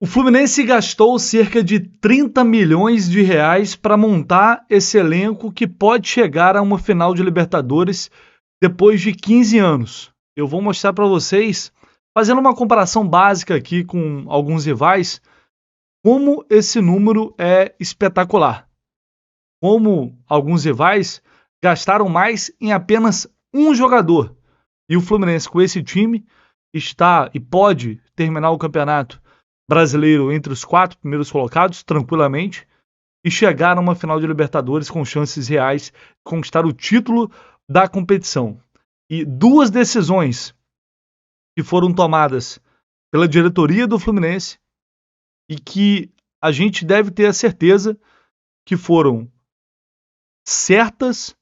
O Fluminense gastou cerca de 30 milhões de reais para montar esse elenco que pode chegar a uma final de Libertadores depois de 15 anos. Eu vou mostrar para vocês, fazendo uma comparação básica aqui com alguns rivais, como esse número é espetacular. Como alguns rivais gastaram mais em apenas um jogador. E o Fluminense, com esse time, está e pode terminar o campeonato brasileiro entre os 4 primeiros colocados, tranquilamente, e chegar a uma final de Libertadores com chances reais de conquistar o título da competição. E 2 decisões que foram tomadas pela diretoria do Fluminense e que a gente deve ter a certeza que foram certas,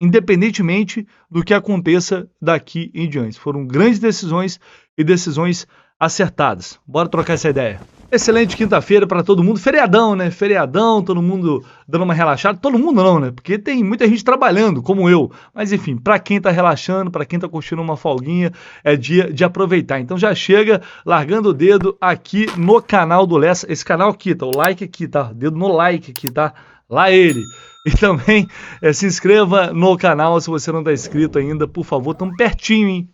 independentemente do que aconteça daqui em diante. Foram grandes decisões e decisões acertadas. Bora trocar essa ideia. Excelente quinta-feira para todo mundo. Feriadão, né? Feriadão, todo mundo dando uma relaxada. Todo mundo não, né? Porque tem muita gente trabalhando, como eu. Mas enfim, para quem tá relaxando, para quem tá curtindo uma folguinha, é dia de aproveitar. Então já chega largando o dedo aqui no canal do Lessa. Esse canal aqui, tá? O like aqui, tá? Dedo no like aqui, tá? Lá ele. E também se inscreva no canal se você não está inscrito ainda, por favor. Estamos pertinho, hein?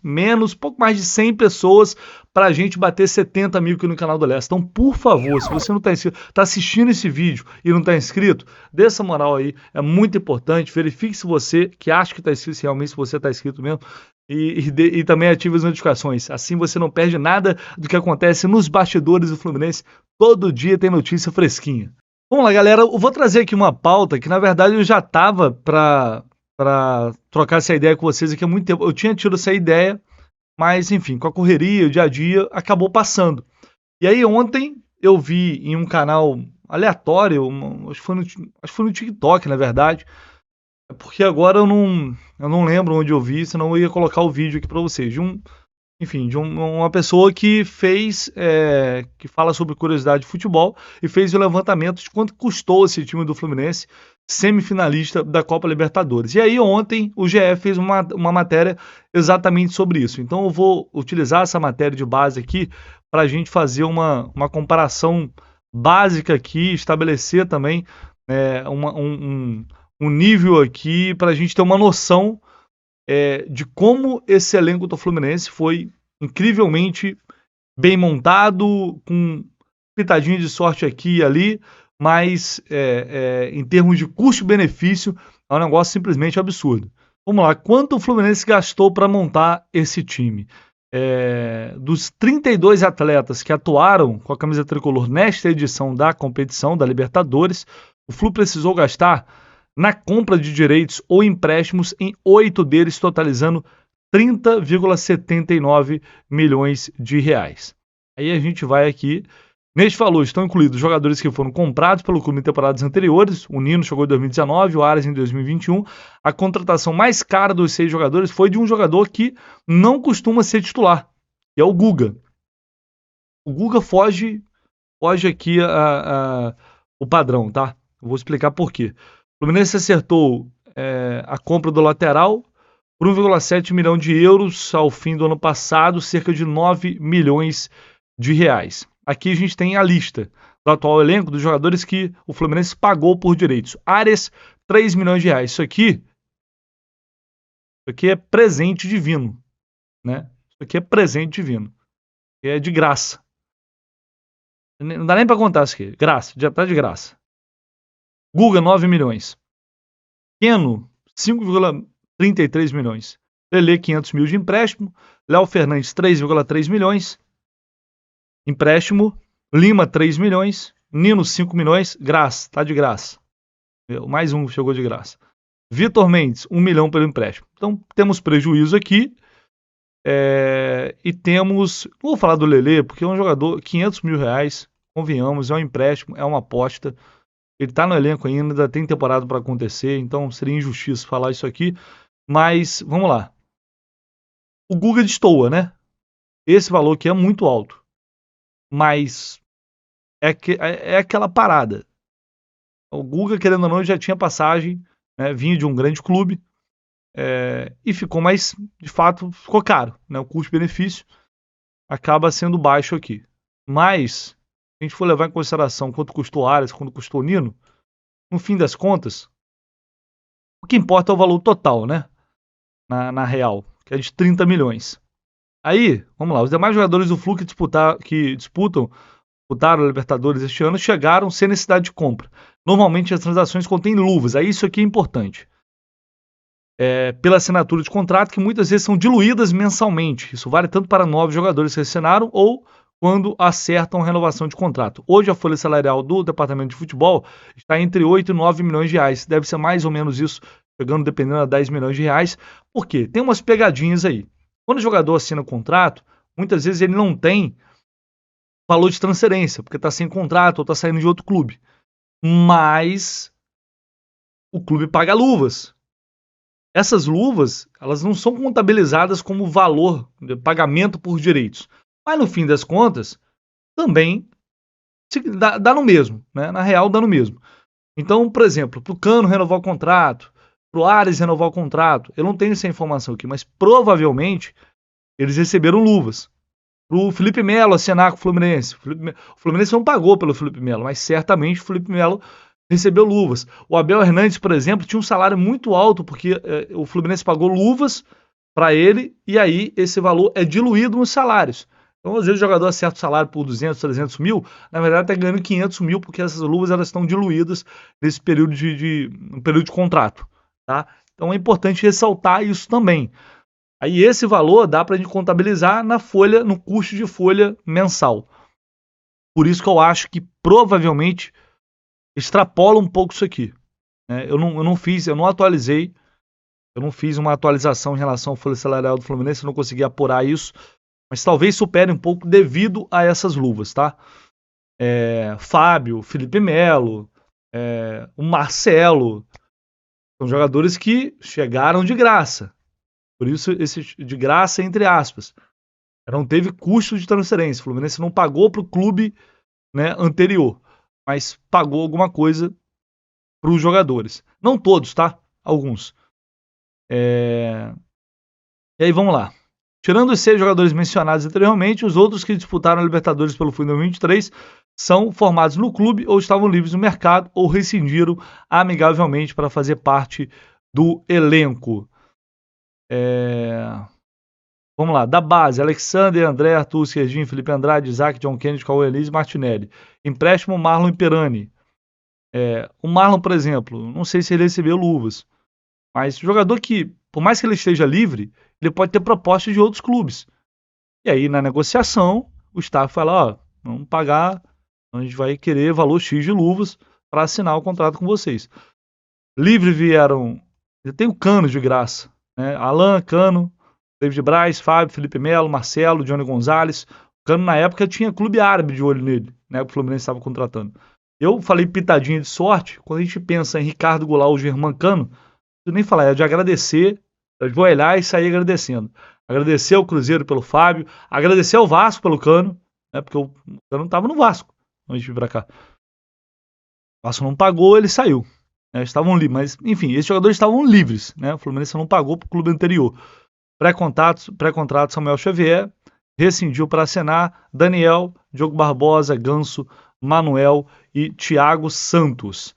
Pouco mais de 100 pessoas para a gente bater 70 mil aqui no canal do Lessa. Então, por favor, se você não está inscrito, está assistindo esse vídeo e não está inscrito, dê essa moral aí, é muito importante. Verifique se você, que acha que está inscrito, se realmente você está inscrito mesmo. E também ative as notificações. Assim você não perde nada do que acontece nos bastidores do Fluminense. Todo dia tem notícia fresquinha. Vamos lá, galera. Eu vou trazer aqui uma pauta que, na verdade, eu já estava para trocar essa ideia com vocês aqui há muito tempo. Eu tinha tido essa ideia, mas, enfim, com a correria, o dia a dia, acabou passando. E aí, ontem, eu vi em um canal aleatório, acho que foi no TikTok, na verdade, porque agora eu não lembro onde eu vi, senão eu ia colocar o vídeo aqui para vocês. De uma pessoa que que fala sobre curiosidade de futebol e fez o levantamento de quanto custou esse time do Fluminense, semifinalista da Copa Libertadores. E aí ontem o GE fez uma matéria exatamente sobre isso. Então eu vou utilizar essa matéria de base aqui para a gente fazer uma comparação básica aqui, estabelecer também um nível aqui para a gente ter uma noção de como esse elenco do Fluminense foi incrivelmente bem montado, com pitadinha de sorte aqui e ali, mas em termos de custo-benefício, é um negócio simplesmente absurdo. Vamos lá, quanto o Fluminense gastou para montar esse time? Dos 32 atletas que atuaram com a camisa tricolor nesta edição da competição da Libertadores, o Flu precisou gastar na compra de direitos ou empréstimos em 8 deles, totalizando 30,79 milhões de reais. Aí a gente vai aqui. Neste valor estão incluídos jogadores que foram comprados pelo clube em temporadas anteriores. O Nino chegou em 2019, o Aras em 2021. A contratação mais cara dos 6 jogadores foi de um jogador que não costuma ser titular, que é o Guga. O Guga foge aqui o padrão, tá? Eu vou explicar por quê. O Fluminense acertou a compra do lateral por 1,7 milhão de euros ao fim do ano passado, cerca de 9 milhões de reais. Aqui a gente tem a lista do atual elenco dos jogadores que o Fluminense pagou por direitos. Ares, 3 milhões de reais. Isso aqui é presente divino, né? Isso aqui é presente divino. É de graça. Não dá nem para contar isso aqui. Graça, já tá de graça. Guga, 9 milhões. Keno, 5,33 milhões. Lelê, 500 mil de empréstimo. Léo Fernandes, 3,3 milhões. Empréstimo. Lima, 3 milhões. Nino, 5 milhões. Graça, tá de graça. Mais um chegou de graça. Vitor Mendes, 1 milhão pelo empréstimo. Então, temos prejuízo aqui. E temos... Não vou falar do Lelê, porque é um jogador, 500 mil reais. Convenhamos, é um empréstimo, é uma aposta. Ele tá no elenco ainda tem temporada para acontecer, então seria injustiça falar isso aqui. Mas, vamos lá. O Guga destoa, né? Esse valor aqui é muito alto. Mas é aquela parada. O Guga, querendo ou não, já tinha passagem, né? Vinha de um grande clube. E ficou mais, de fato, ficou caro, né? O custo-benefício acaba sendo baixo aqui. Mas a gente for levar em consideração quanto custou o Arias, quanto custou o Nino, no fim das contas, o que importa é o valor total, né? Na real, que é de 30 milhões. Aí, vamos lá, os demais jogadores do Flu que disputaram a Libertadores este ano chegaram sem necessidade de compra. Normalmente as transações contêm luvas, aí isso aqui é importante. Pela assinatura de contrato, que muitas vezes são diluídas mensalmente. Isso vale tanto para novos jogadores que assinaram ou quando acertam renovação de contrato. Hoje a folha salarial do departamento de futebol está entre 8 e 9 milhões de reais. Deve ser mais ou menos isso, chegando dependendo a 10 milhões de reais. Por quê? Tem umas pegadinhas aí. Quando o jogador assina contrato, muitas vezes ele não tem valor de transferência, porque está sem contrato ou está saindo de outro clube. Mas o clube paga luvas. Essas luvas, elas não são contabilizadas como valor de pagamento por direitos. Mas no fim das contas, também dá no mesmo, né? Na real, dá no mesmo. Então, por exemplo, para o Cano renovar o contrato, para o Arias renovar o contrato, eu não tenho essa informação aqui, mas provavelmente eles receberam luvas. Para o Felipe Melo assinar com o Fluminense. O Fluminense não pagou pelo Felipe Melo, mas certamente o Felipe Melo recebeu luvas. O Abel Hernandes, por exemplo, tinha um salário muito alto, porque o Fluminense pagou luvas para ele, e aí esse valor é diluído nos salários. Então, às vezes, o jogador acerta o salário por 200, 300 mil, na verdade está ganhando 500 mil, porque essas luvas elas estão diluídas nesse período um período de contrato. Tá? Então, é importante ressaltar isso também. Aí esse valor dá para a gente contabilizar no custo de folha mensal. Por isso que eu acho que provavelmente extrapola um pouco isso aqui. Eu não atualizei, eu não fiz uma atualização em relação à folha salarial do Fluminense, eu não consegui apurar isso, mas talvez supere um pouco devido a essas luvas, tá? Fábio, Felipe Melo, o Marcelo, são jogadores que chegaram de graça. Por isso, esse de graça, entre aspas. Não teve custo de transferência. O Fluminense não pagou para o clube, né, anterior, mas pagou alguma coisa para os jogadores. Não todos, tá? Alguns. E aí, vamos lá. Tirando os 6 jogadores mencionados anteriormente, os outros que disputaram a Libertadores pelo Flu em 2023 são formados no clube ou estavam livres no mercado ou rescindiram amigavelmente para fazer parte do elenco. Vamos lá, da base, Alexander, André, Arthur, Serginho, Felipe Andrade, Isaac, John Kennedy, Cauê Elise e Martinelli. Empréstimo, Marlon Imperani. O Marlon, por exemplo, não sei se ele recebeu luvas, mas jogador que, por mais que ele esteja livre, ele pode ter propostas de outros clubes. E aí, na negociação, o staff fala, vamos pagar, a gente vai querer valor X de luvas para assinar o contrato com vocês. Livre vieram, tem o Cano de graça, né? Alan, Cano, David Braz, Fábio, Felipe Melo, Marcelo, Johnny Gonzalez. O Cano, na época, tinha clube árabe de olho nele, né? O Fluminense estava contratando. Eu falei pitadinha de sorte, quando a gente pensa em Ricardo Goulart ou Germán Cano, eu nem falar, é de agradecer, eu vou olhar e sair agradecendo. Agradecer ao Cruzeiro pelo Fábio, agradecer ao Vasco pelo Cano, né? Porque o Cano estava no Vasco, antes de vir para cá. O Vasco não pagou, ele saiu. Estavam livres, mas enfim, esses jogadores estavam livres, né? O Fluminense não pagou para o clube anterior. Pré-contrato Samuel Xavier, rescindiu para assinar Daniel, Diogo Barbosa, Ganso, Manuel e Thiago Santos.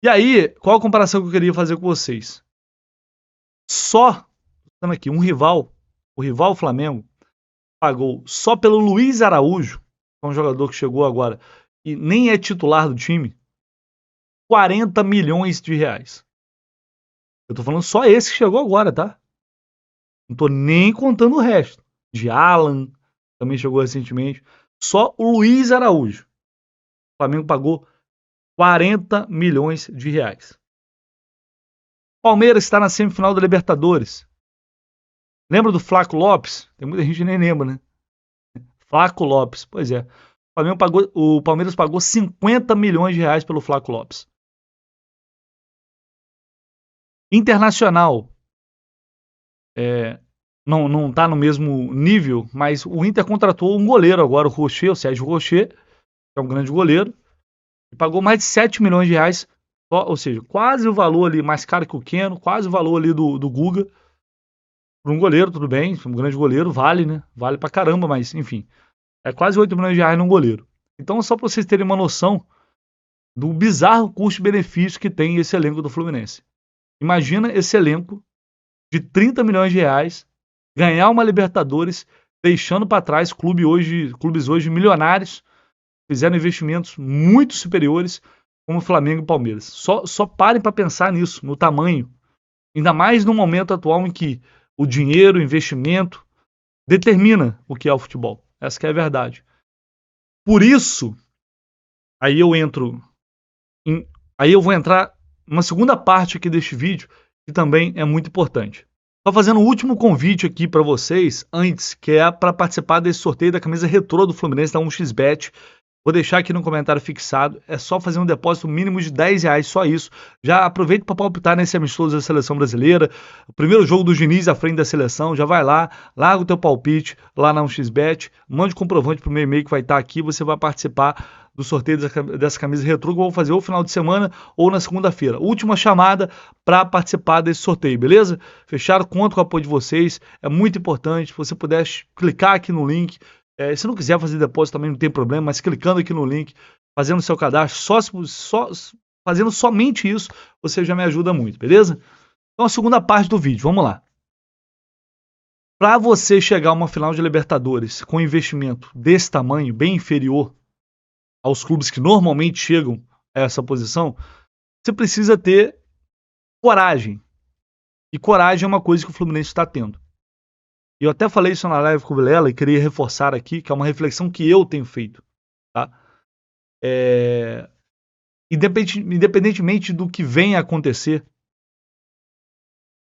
E aí, qual a comparação que eu queria fazer com vocês? Só, estando aqui, o rival Flamengo, pagou só pelo Luiz Araújo, que é um jogador que chegou agora e nem é titular do time, 40 milhões de reais. Eu tô falando só esse que chegou agora, tá? Não tô nem contando o resto. De Alan, também chegou recentemente. Só o Luiz Araújo. O Flamengo pagou 40 milhões de reais. Palmeiras está na semifinal da Libertadores. Lembra do Flaco Lopes? Tem muita gente que nem lembra, né? Flaco Lopes, pois é. O Palmeiras pagou 50 milhões de reais pelo Flaco Lopes. Internacional. Não está no mesmo nível, mas o Inter contratou um goleiro agora, o Sérgio Rocher, que é um grande goleiro, e pagou mais de 7 milhões de reais, ou seja, quase o valor ali, mais caro que o Keno, quase o valor ali do Guga, para um goleiro, tudo bem, um grande goleiro, vale, né? Vale pra caramba, mas enfim, é quase 8 milhões de reais num goleiro. Então, só para vocês terem uma noção do bizarro custo-benefício que tem esse elenco do Fluminense. Imagina esse elenco de 30 milhões de reais ganhar uma Libertadores, deixando para trás clubes hoje milionários, fizeram investimentos muito superiores, como Flamengo e Palmeiras. Só parem para pensar nisso, no tamanho. Ainda mais no momento atual em que o dinheiro, o investimento, determina o que é o futebol. Essa que é a verdade. Por isso, aí eu vou entrar numa segunda parte aqui deste vídeo, que também é muito importante. Estou fazendo o último convite aqui para vocês, antes, que é para participar desse sorteio da camisa retrô do Fluminense, da 1xBet. Vou deixar aqui no comentário fixado. É só fazer um depósito mínimo de R$10, só isso. Já aproveita para palpitar nesse amistoso da seleção brasileira. O primeiro jogo do Diniz à frente da seleção. Já vai lá, larga o teu palpite lá na 1xBet. Mande comprovante para o meu e-mail que vai estar aqui. Você vai participar do sorteio dessa camisa retrô que eu vou fazer ou no final de semana ou na segunda-feira. Última chamada para participar desse sorteio, beleza? Fechado? Conto com o apoio de vocês. É muito importante. Se você puder clicar aqui no link. Se não quiser fazer depósito também não tem problema, mas clicando aqui no link, fazendo seu cadastro, fazendo somente isso, você já me ajuda muito, beleza? Então a segunda parte do vídeo, vamos lá. Para você chegar a uma final de Libertadores com investimento desse tamanho, bem inferior aos clubes que normalmente chegam a essa posição, você precisa ter coragem. E coragem é uma coisa que o Fluminense está tendo. E eu até falei isso na live com o Vilela e queria reforçar aqui, que é uma reflexão que eu tenho feito. Tá? Independentemente do que venha a acontecer,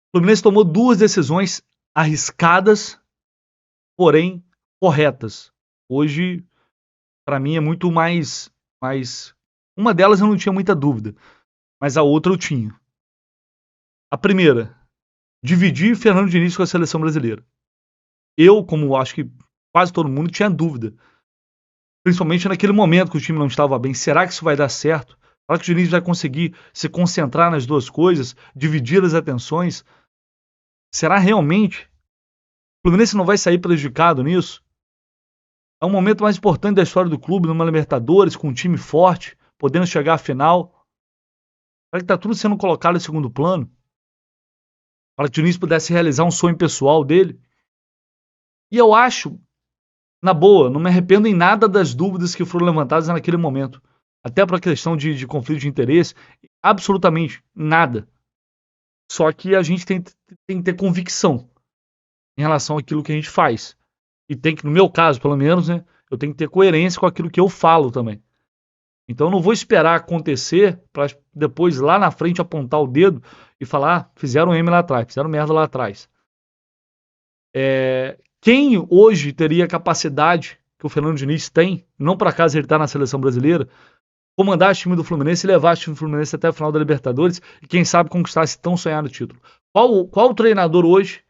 o Fluminense tomou duas decisões arriscadas, porém corretas. Hoje, para mim, é muito mais... Uma delas eu não tinha muita dúvida, mas a outra eu tinha. A primeira, dividir Fernando Diniz com a seleção brasileira. Eu, como acho que quase todo mundo, tinha dúvida. Principalmente naquele momento que o time não estava bem. Será que isso vai dar certo? Será que o Diniz vai conseguir se concentrar nas duas coisas? Dividir as atenções? Será realmente? O Fluminense não vai sair prejudicado nisso? É um momento mais importante da história do clube, numa Libertadores, com um time forte, podendo chegar à final. Será que está tudo sendo colocado em segundo plano? Para que o Diniz pudesse realizar um sonho pessoal dele? E eu acho, na boa, não me arrependo em nada das dúvidas que foram levantadas naquele momento. Até para a questão de conflito de interesse, absolutamente nada. Só que a gente tem que ter convicção em relação àquilo que a gente faz. E tem que, no meu caso, pelo menos, né, eu tenho que ter coerência com aquilo que eu falo também. Então eu não vou esperar acontecer para depois, lá na frente, apontar o dedo e falar, fizeram M lá atrás, fizeram merda lá atrás. Quem hoje teria a capacidade que o Fernando Diniz tem, não por acaso ele está na seleção brasileira, comandar o time do Fluminense e levar o time do Fluminense até o final da Libertadores e quem sabe conquistar esse tão sonhado título? Qual treinador hoje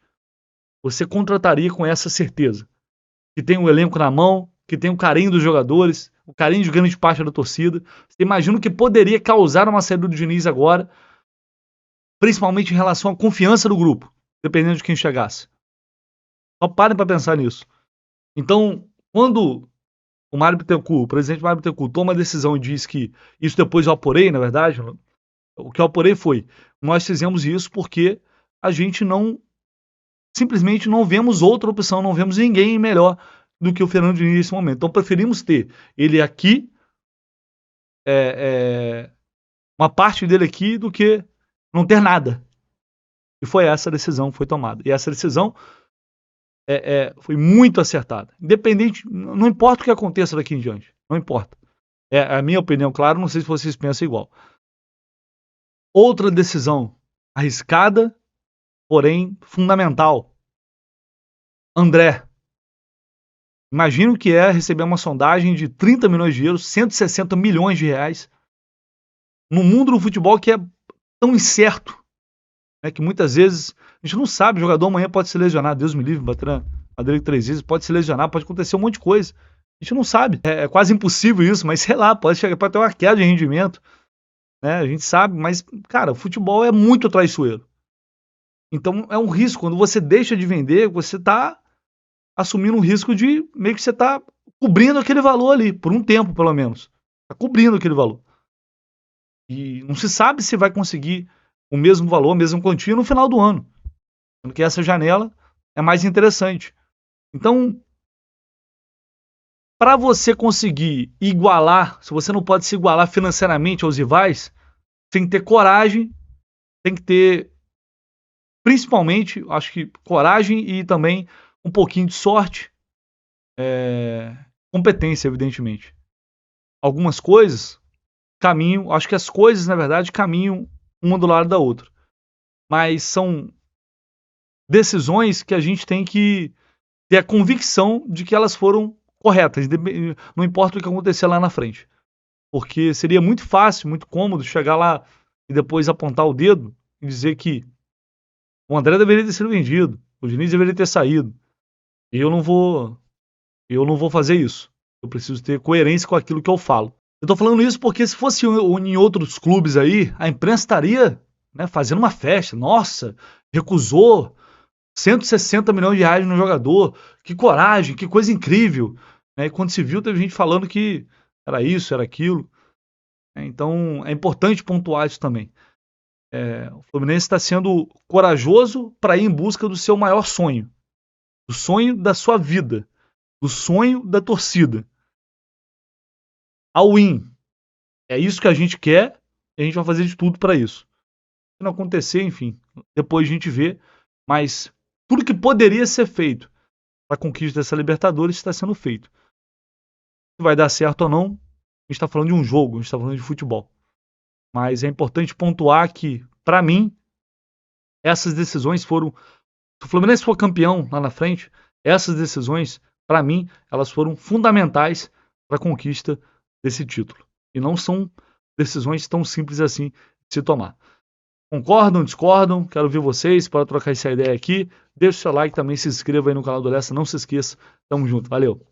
você contrataria com essa certeza? Que tem o elenco na mão, que tem o carinho dos jogadores, o carinho de grande parte da torcida. Você imagina o que poderia causar uma saída do Diniz agora, principalmente em relação à confiança do grupo, dependendo de quem chegasse. Só parem para pensar nisso. Então, quando o presidente Mário Bittencourt toma a decisão e diz que isso depois eu apurei, na verdade, o que eu apurei foi, nós fizemos isso porque a gente simplesmente não vemos outra opção, não vemos ninguém melhor do que o Fernando Diniz nesse momento. Então preferimos ter ele aqui, uma parte dele aqui, do que não ter nada. E foi essa a decisão que foi tomada. E essa decisão foi muito acertada. Não importa o que aconteça daqui em diante. Não importa. É a minha opinião, claro, não sei se vocês pensam igual. Outra decisão arriscada, porém fundamental. André. Imagina o que é receber uma sondagem de 30 milhões de euros, 160 milhões de reais, no mundo do futebol que é tão incerto, né, que muitas vezes a gente não sabe, o jogador amanhã pode se lesionar, Deus me livre, bater na madeira 3 vezes, pode se lesionar, pode acontecer um monte de coisa. A gente não sabe, é quase impossível isso, mas sei lá, pode ter uma queda de rendimento, né, a gente sabe, mas, cara, o futebol é muito traiçoeiro. Então é um risco, quando você deixa de vender, você está assumindo um risco de meio que você está cobrindo aquele valor ali, por um tempo pelo menos. Está cobrindo aquele valor. E não se sabe se vai conseguir o mesmo valor, a mesma quantia no final do ano. Porque essa janela é mais interessante. Então, para você conseguir igualar, se você não pode se igualar financeiramente aos rivais, tem que ter coragem, tem que ter, principalmente, acho que coragem e também um pouquinho de sorte, competência, evidentemente. Algumas coisas caminham, acho que as coisas, na verdade, caminham uma do lado da outra. Mas são decisões que a gente tem que ter a convicção de que elas foram corretas, não importa o que acontecer lá na frente. Porque seria muito fácil, muito cômodo chegar lá e depois apontar o dedo e dizer que o André deveria ter sido vendido, o Diniz deveria ter saído. E eu não vou fazer isso. Eu preciso ter coerência com aquilo que eu falo. Eu tô falando isso porque se fosse em outros clubes aí, a imprensa estaria, né, fazendo uma festa. Nossa, recusou 160 milhões de reais no jogador. Que coragem, que coisa incrível. E quando se viu, teve gente falando que era isso, era aquilo. Então, é importante pontuar isso também. O Fluminense está sendo corajoso para ir em busca do seu maior sonho. Do sonho da sua vida. Do sonho da torcida. All in. É isso que a gente quer e a gente vai fazer de tudo para isso. Se não acontecer, enfim, depois a gente vê. Mas tudo que poderia ser feito para a conquista dessa Libertadores está sendo feito. Se vai dar certo ou não, a gente está falando de um jogo, a gente está falando de futebol. Mas é importante pontuar que, para mim, essas decisões foram... Se o Fluminense for campeão lá na frente, essas decisões, para mim, elas foram fundamentais para a conquista desse título. E não são decisões tão simples assim de se tomar. Concordam, discordam? Quero ver vocês para trocar essa ideia aqui. Deixe o seu like também, se inscreva aí no canal do Lessa, não se esqueça. Tamo junto, valeu!